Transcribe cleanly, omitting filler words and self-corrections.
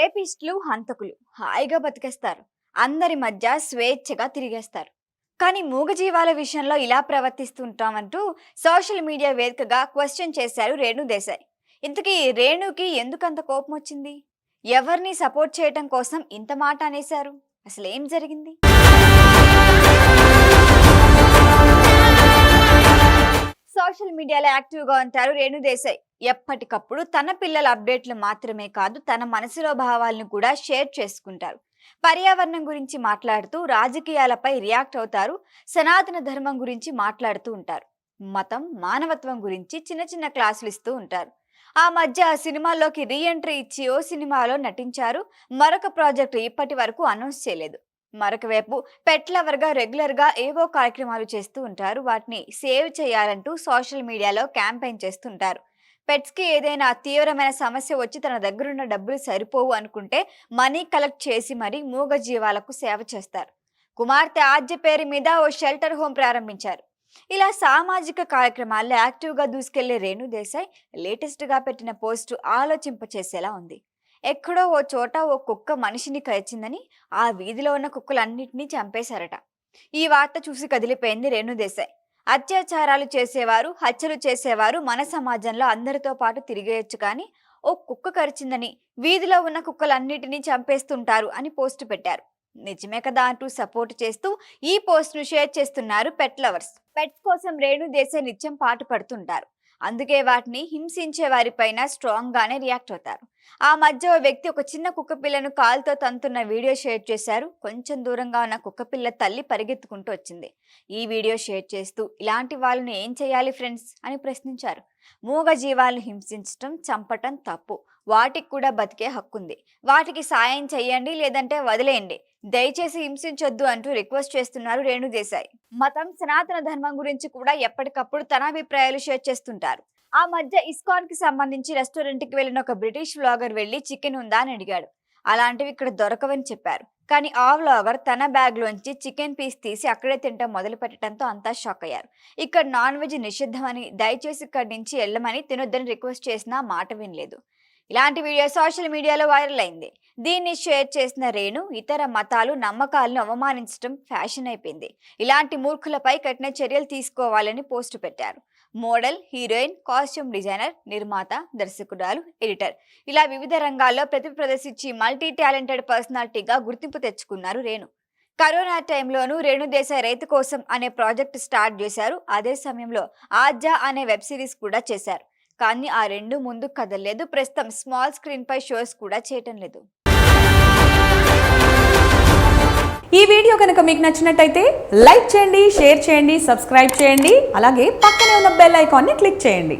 రేపిస్టులు హంతకులు హాయిగా బతికేస్తారు. అందరి మధ్య స్వేచ్ఛగా తిరిగేస్తారు. కానీ మూగజీవాల విషయంలో ఇలా ప్రవర్తిస్తుంటామంటూ సోషల్ మీడియా వేదికగా క్వశ్చన్ చేశారు రేణు దేశాయ్. ఇంతకీ రేణుకి ఎందుకంత కోపం వచ్చింది? ఎవరిని సపోర్ట్ చేయటం కోసం ఇంత మాట అనేశారు? అసలు ఏం జరిగింది? సోషల్ మీడియాలో యాక్టివ్గా ఉంటారు రేణు దేశాయ్. ఎప్పటికప్పుడు తన పిల్లల అప్డేట్లు మాత్రమే కాదు, తన మనసులో భావాలను కూడా షేర్ చేసుకుంటారు. పర్యావరణం గురించి మాట్లాడుతూ, రాజకీయాలపై రియాక్ట్ అవుతారు. సనాతన ధర్మం గురించి మాట్లాడుతూ ఉంటారు. మతం, మానవత్వం గురించి చిన్న చిన్న క్లాసులు ఇస్తూ ఉంటారు. ఆ మధ్య సినిమాల్లోకి రీఎంట్రీ ఇచ్చి ఓ సినిమాలో నటించారు. మరొక ప్రాజెక్టు ఇప్పటి వరకు అనౌన్స్ చేయలేదు. మరొక వైపు పెట్ లవర్గా రెగ్యులర్గా ఏవో కార్యక్రమాలు చేస్తూ ఉంటారు. వాటిని సేవ్ చేయాలంటూ సోషల్ మీడియాలో క్యాంపెయిన్ చేస్తుంటారు. పెట్స్కి ఏదైనా తీవ్రమైన సమస్య వచ్చి తన దగ్గరున్న డబ్బులు సరిపోవు అనుకుంటే మనీ కలెక్ట్ చేసి మరీ మూగ జీవాలకు సేవ చేస్తారు. కుమార్తె ఆద్య పేరు మీద ఓ షెల్టర్ హోమ్ ప్రారంభించారు. ఇలా సామాజిక కార్యక్రమాల్లో యాక్టివ్గా దూసుకెళ్లే రేణు దేశాయ్ లేటెస్ట్గా పెట్టిన పోస్టు ఆలోచింపచేసేలా ఉంది. ఎక్కడో ఓ చోట ఓ కుక్క మనిషిని కరిచిందని ఆ వీధిలో ఉన్న కుక్కలన్నింటినీ చంపేశారట. ఈ వార్త చూసి కదిలిపోయింది రేణు దేశాయ్. అత్యాచారాలు చేసేవారు, హత్యలు చేసేవారు మన సమాజంలో అందరితో పాటు తిరిగేయచ్చు, కానీ ఓ కుక్క కరిచిందని వీధిలో ఉన్న కుక్కలన్నిటినీ చంపేస్తుంటారు అని పోస్టు పెట్టారు. నిజమే కదా అంటూ సపోర్ట్ చేస్తూ ఈ పోస్ట్ ను షేర్ చేస్తున్నారు పెట్ లవర్స్. పెట్స్ కోసం రేణు దేశాయ్ నిత్యం పాటు పడుతుంటారు. అందుకే వాటిని హింసించే వారిపైన స్ట్రాంగ్ గానే రియాక్ట్ అవుతారు. ఆ మధ్య ఓ వ్యక్తి ఒక చిన్న కుక్క పిల్లను కాలుతో తంతున్న వీడియో షేర్ చేశారు. కొంచెం దూరంగా ఉన్న కుక్క పిల్ల తల్లి పరిగెత్తుకుంటూ వచ్చింది. ఈ వీడియో షేర్ చేస్తూ ఇలాంటి వాళ్ళని ఏం చేయాలి ఫ్రెండ్స్ అని ప్రశ్నించారు. మూగ జీవాలను హింసించటం, చంపటం తప్పు. వాటికి కూడా బతికే హక్కుంది. వాటికి సాయం చెయ్యండి, లేదంటే వదిలేయండి. దయచేసి హింసించొద్దు అంటూ రిక్వెస్ట్ చేస్తున్నారు రేణు దేశాయ్. మతం, సనాతన ధర్మం గురించి కూడా ఎప్పటికప్పుడు తన అభిప్రాయాలు షేర్ చేస్తుంటారు. ఆ మధ్య ఇస్కాన్ కి సంబంధించి రెస్టారెంట్ కి వెళ్లిన ఒక బ్రిటిష్ వ్లాగర్ వెళ్లి చికెన్ ఉందా అని అడిగాడు. అలాంటివి ఇక్కడ దొరకవని చెప్పారు. కానీ ఆ వ్లాగర్ తన బ్యాగ్ లోంచి చికెన్ పీస్ తీసి అక్కడే తింటాం మొదలు పెట్టడంతో అంతా షాక్ అయ్యారు. ఇక్కడ నాన్ వెజ్ నిషిద్ధమని, దయచేసి ఇక్కడి నుంచి వెళ్ళమని, తినొద్దని రిక్వెస్ట్ చేసినా మాట వినలేదు. ఇలాంటి వీడియో సోషల్ మీడియాలో వైరల్ అయింది. దీన్ని షేర్ చేసిన రేణు ఇతర మతాలు, నమ్మకాలను అవమానించడం ఫ్యాషన్ అయిపోయింది. ఇలాంటి మూర్ఖులపై కఠిన చర్యలు తీసుకోవాలని పోస్టు పెట్టారు. మోడల్, హీరోయిన్, కాస్ట్యూమ్ డిజైనర్, నిర్మాత, దర్శకురాలు, ఎడిటర్ ఇలా వివిధ రంగాల్లో ప్రతిభ ప్రదర్శించి మల్టీ టాలెంటెడ్ పర్సనాలిటీగా గుర్తింపు తెచ్చుకున్నారు రేణు. కరోనా టైంలోనూ రేణు దేశాయ్ రైతు కోసం అనే ప్రాజెక్ట్ స్టార్ట్ చేశారు. అదే సమయంలో ఆద్య అనే వెబ్ సిరీస్ కూడా చేశారు. కానీ ఆ రెండు ముందుకు కదలలేదు. ప్రస్తుతం స్మాల్ స్క్రీన్ పై షోస్ కూడా చేయటం లేదు. ఈ వీడియో కనుక మీకు నచ్చినట్టయితే లైక్ చేయండి, షేర్ చేయండి, సబ్స్క్రైబ్ చేయండి. అలాగే పక్కనే ఉన్న బెల్ ఐకాన్ని క్లిక్ చేయండి.